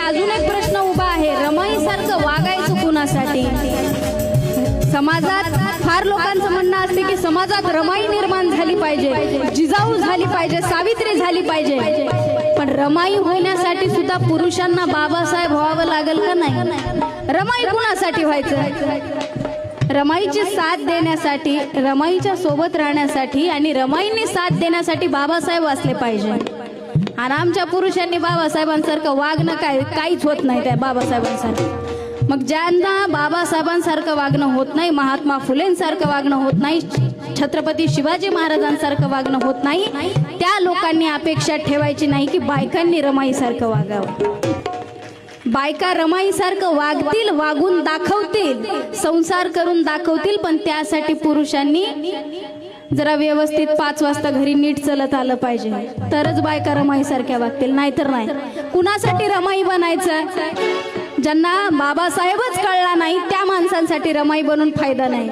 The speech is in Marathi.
अजून एक प्रश्न उभा आहे, रमाई सारखं वागायचं कुणासाठी? समाजात फार लोकांचं म्हणणं असते की समाजात रमाई निर्माण झाली पाहिजे, जिजाऊ झाली पाहिजे, सावित्री झाली पाहिजे, पण रमाई होण्यासाठी सुद्धा पुरुषांना बाबासाहेब व्हावं लागेल का नाही? रमाई कुणासाठी व्हायचं? रमाईची साथ देण्यासाठी, रमाईच्या सोबत राहण्यासाठी आणि रमाईंनी साथ देण्यासाठी बाबासाहेब असले पाहिजे. आणि आमच्या पुरुषांनी बाबासाहेबांसारखं वागणं काहीच होत नाही त्या बाबासाहेबांसारखं. मग ज्यांना बाबासाहेबांसारखं वागणं होत नाही, महात्मा फुलेंसारखं वागणं होत नाही, छत्रपती शिवाजी महाराजांसारखं वागणं होत नाही, त्या लोकांनी अपेक्षा ठेवायची नाही की बायकांनी रमाईसारखं वागावं. बायका रमाईसारखं वागतील, वागून दाखवतील, संसार करून दाखवतील, पण त्यासाठी पुरुषांनी जरा व्यवस्थित 5 वाजता घरी नीट चलत आलं पाहिजे, तरच बायका रमाईसारख्या वागतील, नाहीतर नाही. कुणासाठी रमाई बनायचं? ज्यांना बाबासाहेबच कळला नाही त्या माणसांसाठी रमाई बनून फायदा नाही.